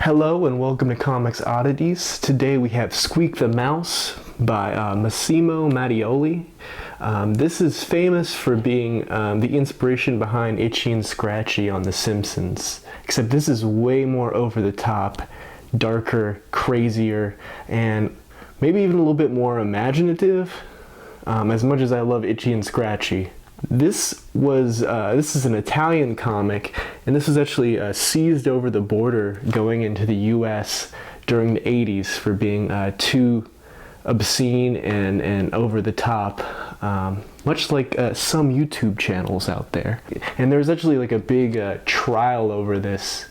Hello and welcome to Comics Oddities. Today we have Squeak the Mouse by Massimo Mattioli. This is famous for being the inspiration behind Itchy and Scratchy on The Simpsons, except this is way more over the top, darker, crazier, and maybe even a little bit more imaginative, as much as I love Itchy and Scratchy. This is an Italian comic, and this was actually seized over the border going into the US during the 80s for being too obscene and over the top, much like some YouTube channels out there. And there was actually like a big trial over this,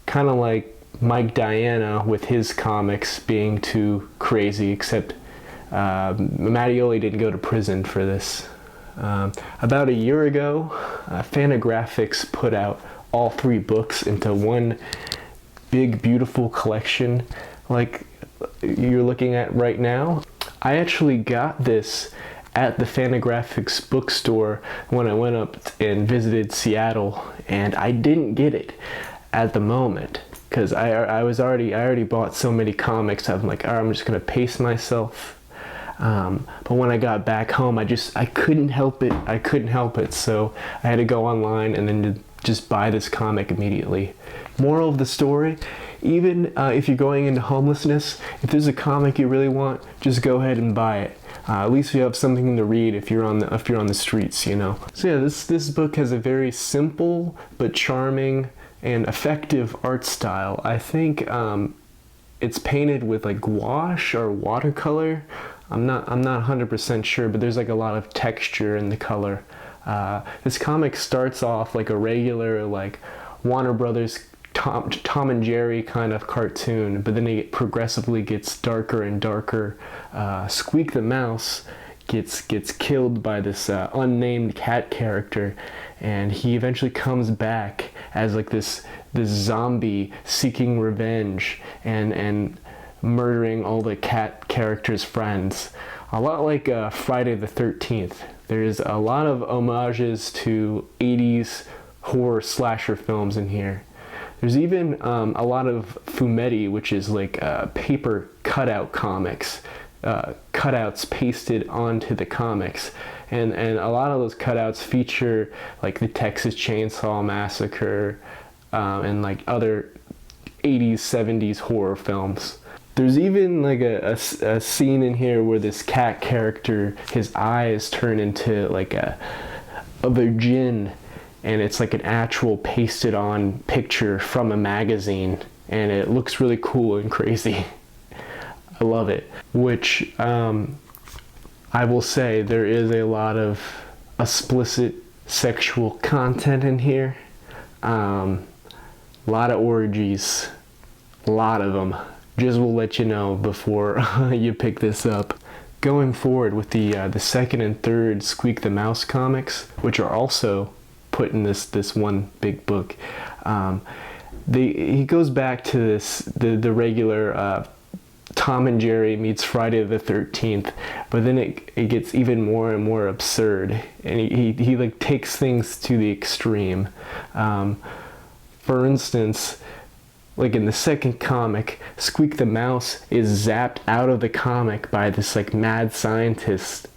kind of like Mike Diana with his comics being too crazy, except Mattioli didn't go to prison for this. About a year ago, Fantagraphics put out all 3 books into one big, beautiful collection like you're looking at right now. I actually got this at the Fantagraphics bookstore when I went up and visited Seattle, and I didn't get it at the moment because I already bought so many comics. I'm like, I'm just gonna pace myself. But when I got back home, I couldn't help it. So I had to go online and then just buy this comic immediately. Moral of the story, even if you're going into homelessness, if there's a comic you really want, just go ahead and buy it. At least you have something to read if you're on the streets, you know. So yeah, this book has a very simple but charming and effective art style. I think it's painted with like gouache or watercolor. I'm not 100% sure, but there's like a lot of texture in the color. This comic starts off like a regular like Warner Brothers Tom and Jerry kind of cartoon, but then it progressively gets darker and darker. Squeak the Mouse gets killed by this unnamed cat character, and he eventually comes back as like this zombie seeking revenge and murdering all the cat characters' friends. A lot like Friday the 13th. There's a lot of homages to 80's horror slasher films in here. There's even a lot of fumetti, which is like paper cutout comics, cutouts pasted onto the comics. And a lot of those cutouts feature like the Texas Chainsaw Massacre and like other 80s, 70s horror films. There's even like a scene in here where this cat character, his eyes turn into like a virgin, and it's like an actual pasted on picture from a magazine, and it looks really cool and crazy. I love it. Which I will say there is a lot of explicit sexual content in here. A lot of orgies, a lot of them. Just will let you know before you pick this up. Going forward with the second and third Squeak the Mouse comics, which are also put in this one big book, he goes back to the regular Tom and Jerry meets Friday the 13th, but then it gets even more and more absurd, and he like takes things to the extreme. For instance, like in the second comic, Squeak the Mouse is zapped out of the comic by this like mad scientist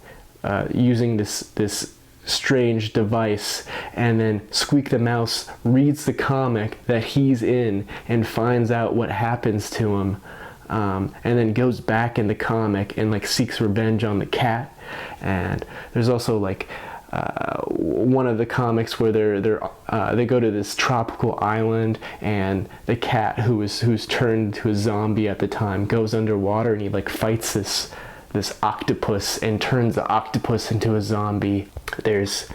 using this strange device, and then Squeak the Mouse reads the comic that he's in and finds out what happens to him, and then goes back in the comic and like seeks revenge on the cat. And there's also like one of the comics where they go to this tropical island, and the cat who's turned to a zombie at the time goes underwater, and he like fights this octopus and turns the octopus into a zombie. There's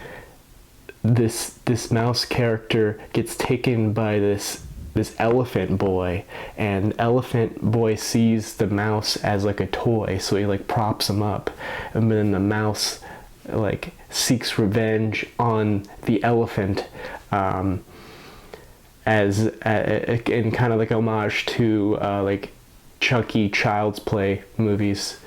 this mouse character gets taken by this elephant boy, and elephant boy sees the mouse as like a toy, so he like props him up, and then the mouse like seeks revenge on the elephant, as in kind of like homage to like Chucky Child's Play movies.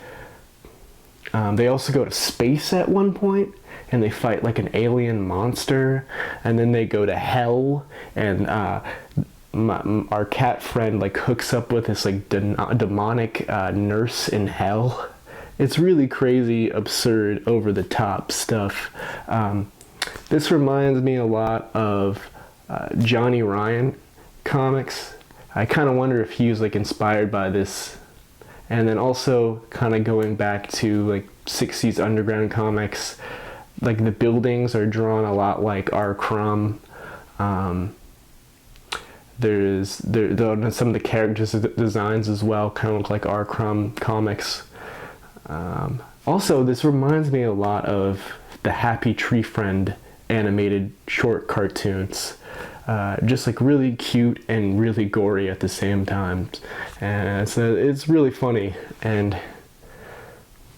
They also go to space at one point, and they fight like an alien monster, and then they go to hell, and our cat friend like hooks up with this like demonic nurse in hell. It's really crazy, absurd, over the top stuff. This reminds me a lot of Johnny Ryan comics. I kind of wonder if he was like inspired by this. And then also kind of going back to like 60s underground comics, like the buildings are drawn a lot like R. Crumb. There's some of the characters designs as well kind of look like R. Crumb comics. Also, this reminds me a lot of the Happy Tree Friend animated short cartoons. Just like really cute and really gory at the same time. And so it's really funny and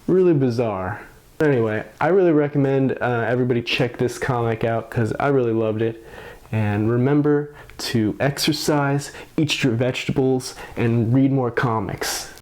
really bizarre. Anyway, I really recommend everybody check this comic out because I really loved it. And remember to exercise, eat your vegetables, and read more comics.